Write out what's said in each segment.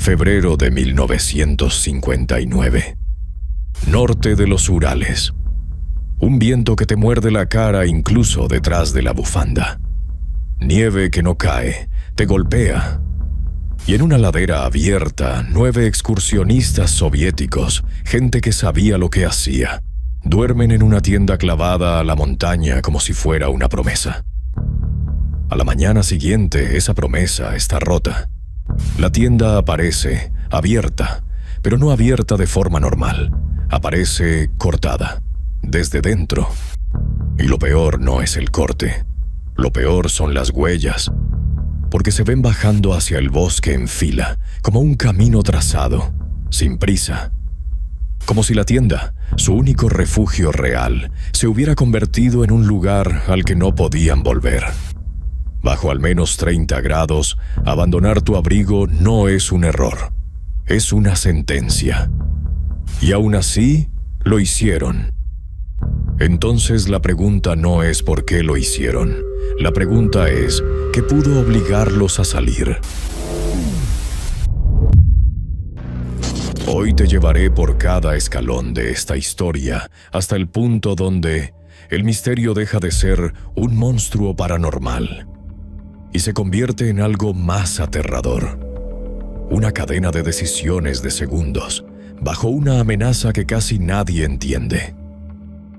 Febrero de 1959. Norte de los Urales. Un viento que te muerde la cara incluso detrás de la bufanda. Nieve que no cae, te golpea. Y en una ladera abierta, 9 excursionistas soviéticos, gente que sabía lo que hacía, duermen en una tienda clavada a la montaña como si fuera una promesa. A la mañana siguiente, esa promesa está rota. La tienda aparece abierta, pero no abierta de forma normal. Aparece cortada, desde dentro. Y lo peor no es el corte. Lo peor son las huellas, porque se ven bajando hacia el bosque en fila, como un camino trazado, sin prisa. Como si la tienda, su único refugio real, se hubiera convertido en un lugar al que no podían volver. Bajo al menos 30 grados, abandonar tu abrigo no es un error, es una sentencia. Y aún así, lo hicieron. Entonces la pregunta no es por qué lo hicieron. La pregunta es, ¿qué pudo obligarlos a salir? Hoy te llevaré por cada escalón de esta historia hasta el punto donde el misterio deja de ser un monstruo paranormal y se convierte en algo más aterrador. Una cadena de decisiones de segundos, bajo una amenaza que casi nadie entiende.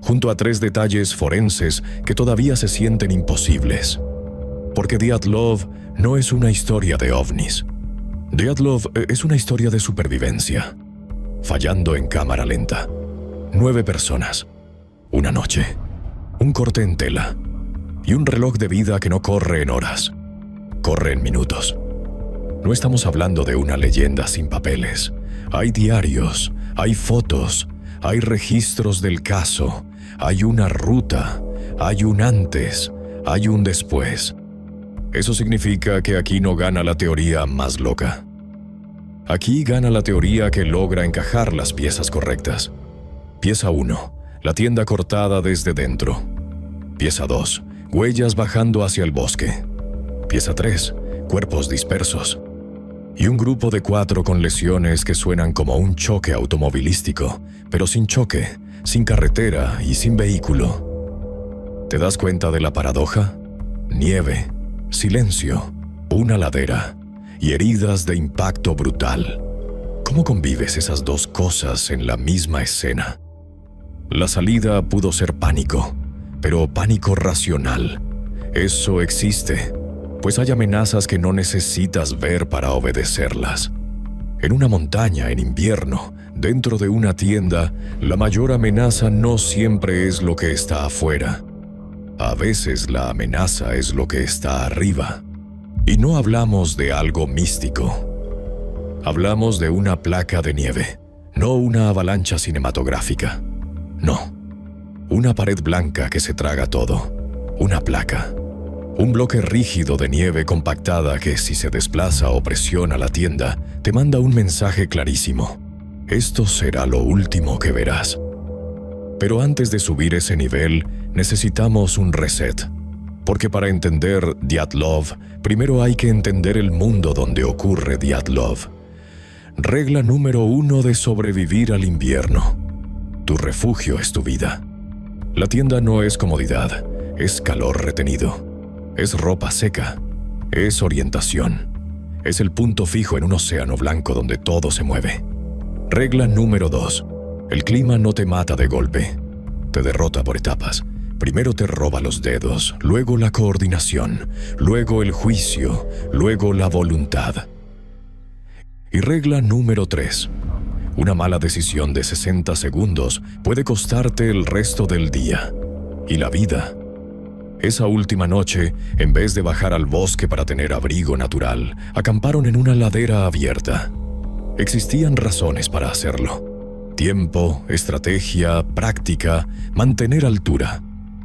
Junto a 3 detalles forenses que todavía se sienten imposibles. Porque Dyatlov no es una historia de ovnis. Dyatlov es una historia de supervivencia. Fallando en cámara lenta. 9 personas. Una noche. Un corte en tela. Y un reloj de vida que no corre en horas. Corre en minutos. No estamos hablando de una leyenda sin papeles. Hay diarios, hay fotos, hay registros del caso, hay una ruta, hay un antes, hay un después. Eso significa que aquí no gana la teoría más loca. Aquí gana la teoría que logra encajar las piezas correctas. Pieza 1, la tienda cortada desde dentro. Pieza 2, huellas bajando hacia el bosque. Pieza 3, cuerpos dispersos. Y un grupo de 4 con lesiones que suenan como un choque automovilístico, pero sin choque, sin carretera y sin vehículo. ¿Te das cuenta de la paradoja? Nieve, silencio, una ladera y heridas de impacto brutal. ¿Cómo convives esas 2 cosas en la misma escena? La salida pudo ser pánico, pero pánico racional. Eso existe. Pues hay amenazas que no necesitas ver para obedecerlas. En una montaña, en invierno, dentro de una tienda, la mayor amenaza no siempre es lo que está afuera. A veces la amenaza es lo que está arriba. Y no hablamos de algo místico. Hablamos de una placa de nieve, no una avalancha cinematográfica. No. Una pared blanca que se traga todo. Una placa. Un bloque rígido de nieve compactada que, si se desplaza o presiona la tienda, te manda un mensaje clarísimo. Esto será lo último que verás. Pero antes de subir ese nivel, necesitamos un reset. Porque para entender Dyatlov, primero hay que entender el mundo donde ocurre Dyatlov. Regla número 1 de sobrevivir al invierno. Tu refugio es tu vida. La tienda no es comodidad, es calor retenido. Es ropa seca, es orientación, es el punto fijo en un océano blanco donde todo se mueve. Regla número 2, el clima no te mata de golpe, te derrota por etapas. Primero te roba los dedos, luego la coordinación, luego el juicio, luego la voluntad. Y regla número 3, una mala decisión de 60 segundos puede costarte el resto del día y la vida. Esa última noche, en vez de bajar al bosque para tener abrigo natural, acamparon en una ladera abierta. Existían razones para hacerlo. Tiempo, estrategia, práctica, mantener altura.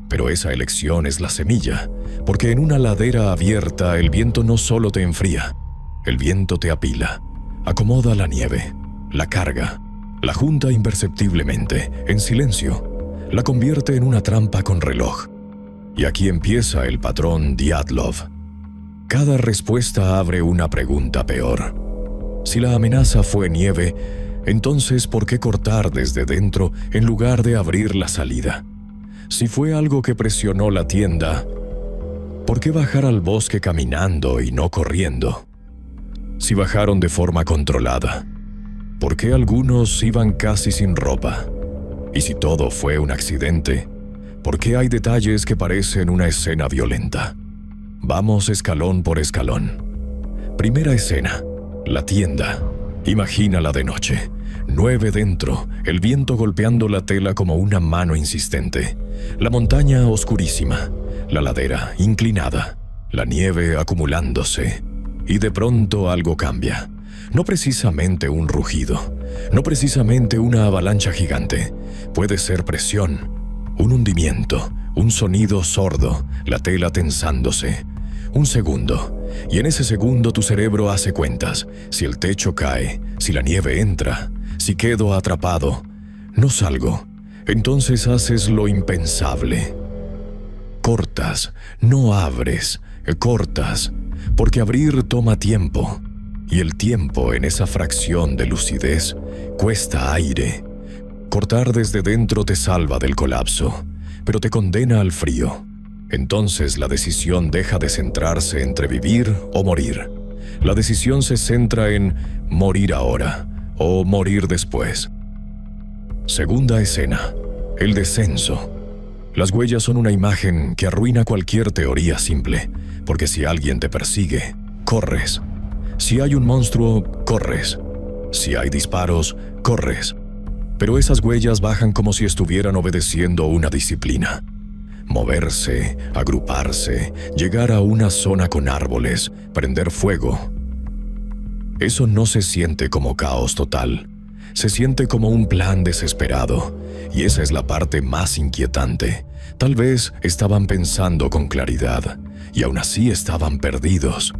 Pero esa elección es la semilla, porque en una ladera abierta el viento no solo te enfría, el viento te apila, acomoda la nieve, la carga, la junta imperceptiblemente, en silencio, la convierte en una trampa con reloj. Y aquí empieza el patrón Dyatlov. Cada respuesta abre una pregunta peor. Si la amenaza fue nieve, entonces ¿por qué cortar desde dentro en lugar de abrir la salida? Si fue algo que presionó la tienda, ¿por qué bajar al bosque caminando y no corriendo? Si bajaron de forma controlada, ¿por qué algunos iban casi sin ropa? Y si todo fue un accidente, ¿por qué hay detalles que parecen una escena violenta? Vamos escalón por escalón. Primera escena, la tienda. Imagínala de noche. 9 dentro, el viento golpeando la tela como una mano insistente. La montaña oscurísima, la ladera inclinada, la nieve acumulándose. Y de pronto algo cambia. No precisamente un rugido, no precisamente una avalancha gigante. Puede ser presión, un hundimiento, un sonido sordo, la tela tensándose. Un segundo, y en ese segundo tu cerebro hace cuentas. Si el techo cae, si la nieve entra, si quedo atrapado, no salgo. Entonces haces lo impensable. Cortas, no abres, cortas, porque abrir toma tiempo. Y el tiempo en esa fracción de lucidez cuesta aire. Cortar desde dentro te salva del colapso, pero te condena al frío. Entonces la decisión deja de centrarse entre vivir o morir. La decisión se centra en morir ahora o morir después. Segunda escena, el descenso. Las huellas son una imagen que arruina cualquier teoría simple, porque si alguien te persigue, corres. Si hay un monstruo, corres. Si hay disparos, corres. Pero esas huellas bajan como si estuvieran obedeciendo una disciplina. Moverse, agruparse, llegar a una zona con árboles, prender fuego. Eso no se siente como caos total. Se siente como un plan desesperado. Y esa es la parte más inquietante. Tal vez estaban pensando con claridad, y aún así estaban perdidos.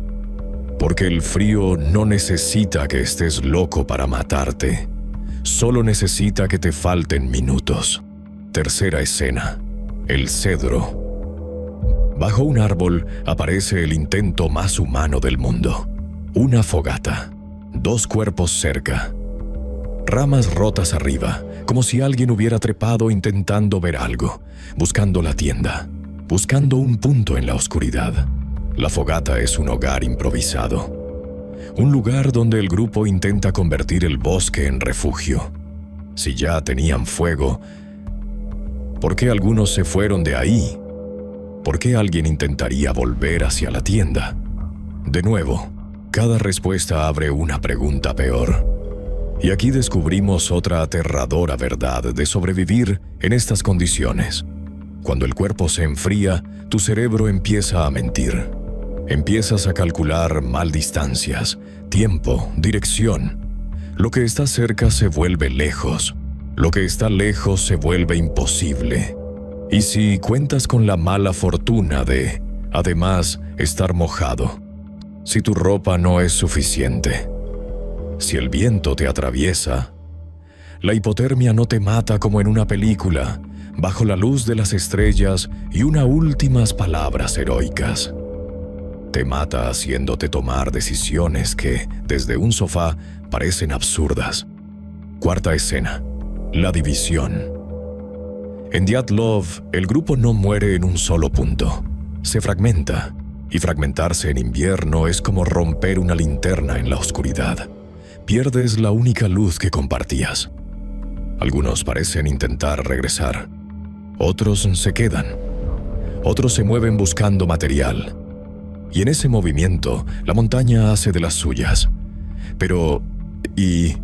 Porque el frío no necesita que estés loco para matarte. Solo necesita que te falten minutos. Tercera escena. El cedro. Bajo un árbol aparece el intento más humano del mundo. Una fogata. 2 cuerpos cerca. Ramas rotas arriba, como si alguien hubiera trepado intentando ver algo, buscando la tienda, buscando un punto en la oscuridad. La fogata es un hogar improvisado. Un lugar donde el grupo intenta convertir el bosque en refugio. Si ya tenían fuego, ¿por qué algunos se fueron de ahí? ¿Por qué alguien intentaría volver hacia la tienda? De nuevo, cada respuesta abre una pregunta peor. Y aquí descubrimos otra aterradora verdad de sobrevivir en estas condiciones. Cuando el cuerpo se enfría, tu cerebro empieza a mentir. Empiezas a calcular mal distancias, tiempo, dirección. Lo que está cerca se vuelve lejos. Lo que está lejos se vuelve imposible. Y si cuentas con la mala fortuna de, además, estar mojado, si tu ropa no es suficiente, si el viento te atraviesa, la hipotermia no te mata como en una película, bajo la luz de las estrellas y unas últimas palabras heroicas. Te mata haciéndote tomar decisiones que, desde un sofá, parecen absurdas. Cuarta escena. La división. En Dyatlov, el grupo no muere en un solo punto. Se fragmenta, y fragmentarse en invierno es como romper una linterna en la oscuridad. Pierdes la única luz que compartías. Algunos parecen intentar regresar. Otros se quedan. Otros se mueven buscando material. Y en ese movimiento, la montaña hace de las suyas. Pero, ¿y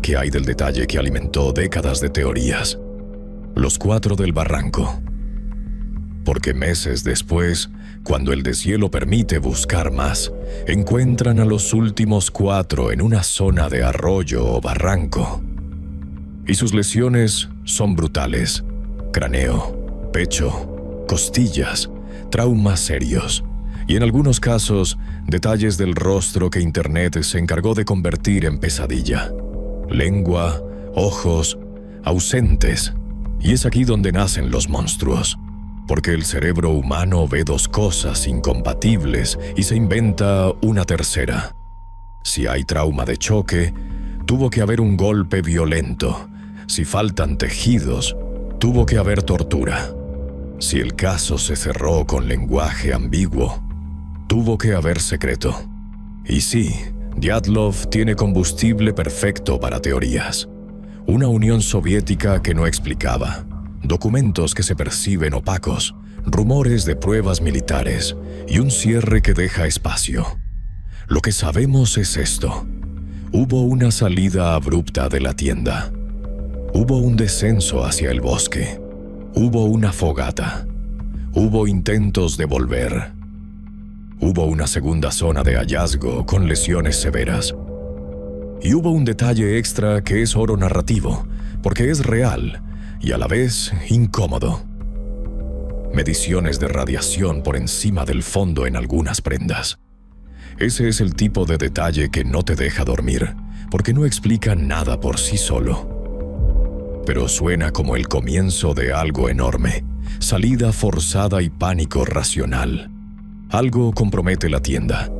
qué hay del detalle que alimentó décadas de teorías? Los 4 del barranco. Porque meses después, cuando el deshielo permite buscar más, encuentran a los últimos 4 en una zona de arroyo o barranco. Y sus lesiones son brutales. Cráneo, pecho, costillas, traumas serios. Y en algunos casos, detalles del rostro que Internet se encargó de convertir en pesadilla. Lengua, ojos, ausentes. Y es aquí donde nacen los monstruos. Porque el cerebro humano ve 2 cosas incompatibles y se inventa una tercera. Si hay trauma de choque, tuvo que haber un golpe violento. Si faltan tejidos, tuvo que haber tortura. Si el caso se cerró con lenguaje ambiguo, tuvo que haber secreto. Y sí, Dyatlov tiene combustible perfecto para teorías. Una Unión Soviética que no explicaba, documentos que se perciben opacos, rumores de pruebas militares y un cierre que deja espacio. Lo que sabemos es esto. Hubo una salida abrupta de la tienda. Hubo un descenso hacia el bosque. Hubo una fogata. Hubo intentos de volver. Hubo una segunda zona de hallazgo con lesiones severas. Y hubo un detalle extra que es oro narrativo, porque es real y a la vez incómodo. Mediciones de radiación por encima del fondo en algunas prendas. Ese es el tipo de detalle que no te deja dormir, porque no explica nada por sí solo. Pero suena como el comienzo de algo enorme, salida forzada y pánico racional. Algo compromete la tienda.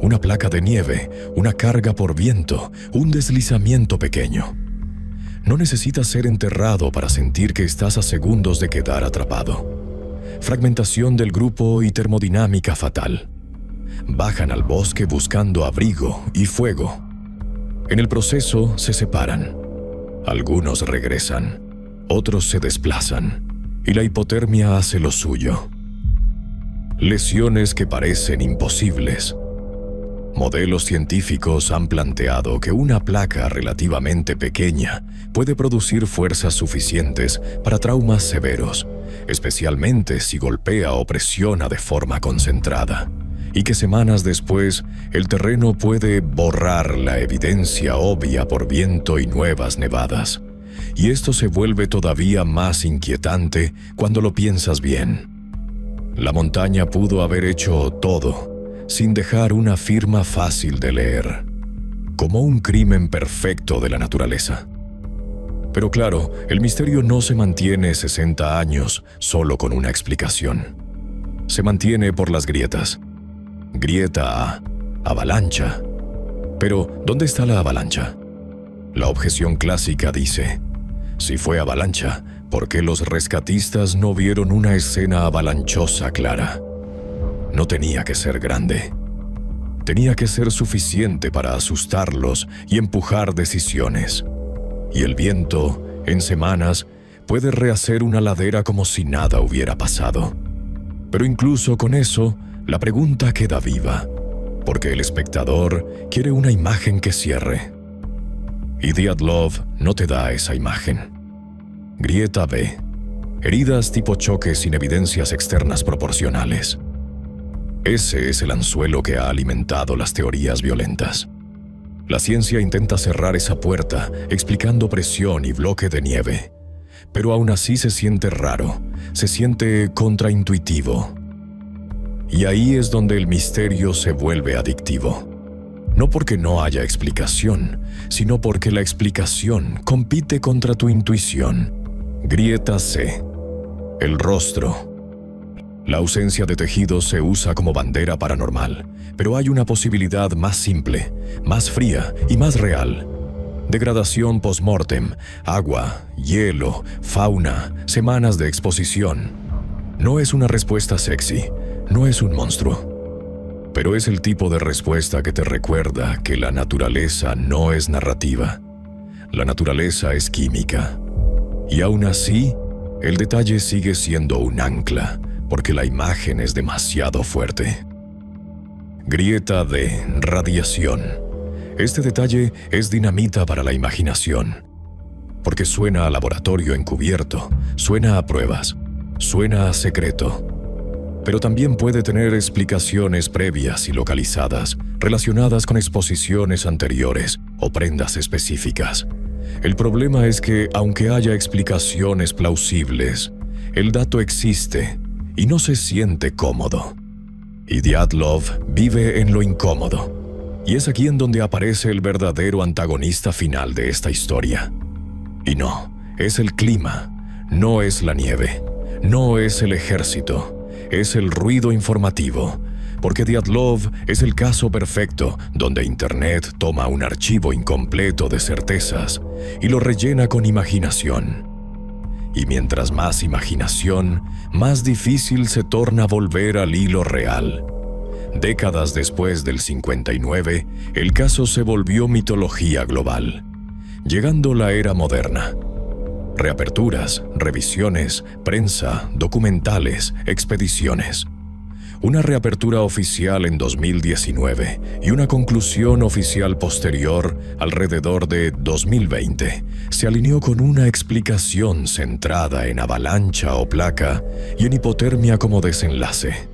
Una placa de nieve, una carga por viento, un deslizamiento pequeño. No necesitas ser enterrado para sentir que estás a segundos de quedar atrapado. Fragmentación del grupo y termodinámica fatal. Bajan al bosque buscando abrigo y fuego. En el proceso se separan. Algunos regresan, otros se desplazan, y la hipotermia hace lo suyo. Lesiones que parecen imposibles. Modelos científicos han planteado que una placa relativamente pequeña puede producir fuerzas suficientes para traumas severos, especialmente si golpea o presiona de forma concentrada, y que semanas después el terreno puede borrar la evidencia obvia por viento y nuevas nevadas. Y esto se vuelve todavía más inquietante cuando lo piensas bien. La montaña pudo haber hecho todo, sin dejar una firma fácil de leer, como un crimen perfecto de la naturaleza. Pero claro, el misterio no se mantiene 60 años solo con una explicación. Se mantiene por las grietas. Grieta A, avalancha. Pero, ¿dónde está la avalancha? La objeción clásica dice, si fue avalancha, ¿por qué los rescatistas no vieron una escena avalanchosa clara? No tenía que ser grande. Tenía que ser suficiente para asustarlos y empujar decisiones. Y el viento, en semanas, puede rehacer una ladera como si nada hubiera pasado. Pero incluso con eso, la pregunta queda viva, porque el espectador quiere una imagen que cierre. Y Dyatlov no te da esa imagen. Grieta B. Heridas tipo choque sin evidencias externas proporcionales. Ese es el anzuelo que ha alimentado las teorías violentas. La ciencia intenta cerrar esa puerta explicando presión y bloque de nieve, pero aún así se siente raro, se siente contraintuitivo. Y ahí es donde el misterio se vuelve adictivo. No porque no haya explicación, sino porque la explicación compite contra tu intuición. Grieta C. El rostro. La ausencia de tejidos se usa como bandera paranormal, pero hay una posibilidad más simple, más fría y más real. Degradación post-mortem, agua, hielo, fauna, semanas de exposición. No es una respuesta sexy, no es un monstruo, pero es el tipo de respuesta que te recuerda que la naturaleza no es narrativa. La naturaleza es química. Y aún así, el detalle sigue siendo un ancla, porque la imagen es demasiado fuerte. Grieta de radiación. Este detalle es dinamita para la imaginación, porque suena a laboratorio encubierto, suena a pruebas, suena a secreto. Pero también puede tener explicaciones previas y localizadas, relacionadas con exposiciones anteriores o prendas específicas. El problema es que, aunque haya explicaciones plausibles, el dato existe y no se siente cómodo. Y Dyatlov vive en lo incómodo. Y es aquí en donde aparece el verdadero antagonista final de esta historia. Y no, es el clima, no es la nieve, no es el ejército, es el ruido informativo, Porque Dyatlov es el caso perfecto donde Internet toma un archivo incompleto de certezas y lo rellena con imaginación. Y mientras más imaginación, más difícil se torna volver al hilo real. Décadas después del 59, el caso se volvió mitología global, llegando la era moderna. Reaperturas, revisiones, prensa, documentales, expediciones. Una reapertura oficial en 2019 y una conclusión oficial posterior alrededor de 2020 se alineó con una explicación centrada en avalancha o placa y en hipotermia como desenlace.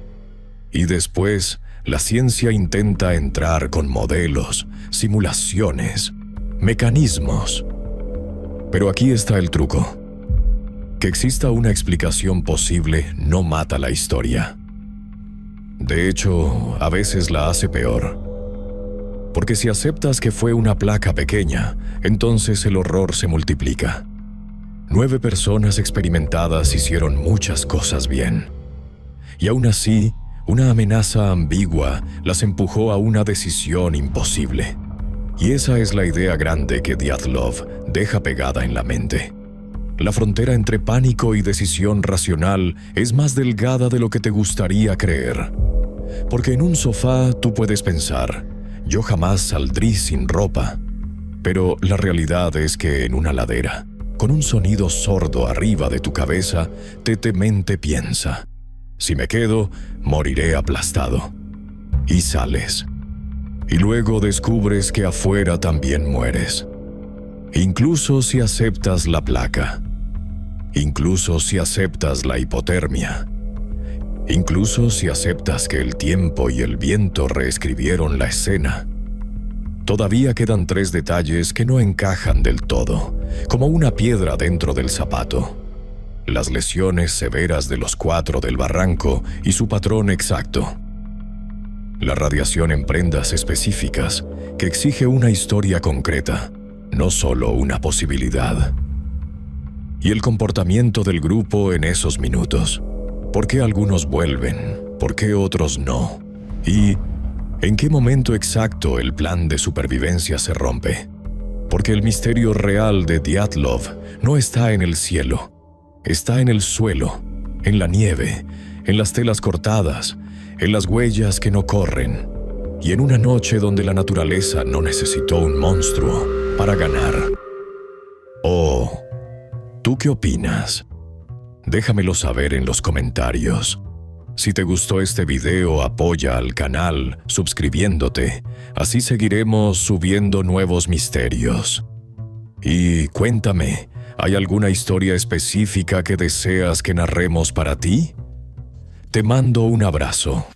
Y después, la ciencia intenta entrar con modelos, simulaciones, mecanismos. Pero aquí está el truco. Que exista una explicación posible no mata la historia. De hecho, a veces la hace peor. Porque si aceptas que fue una placa pequeña, entonces el horror se multiplica. 9 personas experimentadas hicieron muchas cosas bien. Y aún así, una amenaza ambigua las empujó a una decisión imposible. Y esa es la idea grande que Dyatlov deja pegada en la mente. La frontera entre pánico y decisión racional es más delgada de lo que te gustaría creer. Porque en un sofá tú puedes pensar, yo jamás saldrí sin ropa. Pero la realidad es que en una ladera, con un sonido sordo arriba de tu cabeza, tu mente piensa, si me quedo, moriré aplastado. Y sales. Y luego descubres que afuera también mueres. Incluso si aceptas la placa. Incluso si aceptas la hipotermia. Incluso si aceptas que el tiempo y el viento reescribieron la escena. Todavía quedan 3 detalles que no encajan del todo, como una piedra dentro del zapato. Las lesiones severas de los 4 del barranco y su patrón exacto. La radiación en prendas específicas, que exige una historia concreta, no solo una posibilidad. Y el comportamiento del grupo en esos minutos. ¿Por qué algunos vuelven? ¿Por qué otros no? ¿Y en qué momento exacto el plan de supervivencia se rompe? Porque el misterio real de Dyatlov no está en el cielo, está en el suelo, en la nieve, en las telas cortadas, en las huellas que no corren, y en una noche donde la naturaleza no necesitó un monstruo para ganar. Oh, ¿tú qué opinas? Déjamelo saber en los comentarios. Si te gustó este video, apoya al canal suscribiéndote. Así seguiremos subiendo nuevos misterios. Y cuéntame, ¿hay alguna historia específica que deseas que narremos para ti? Te mando un abrazo.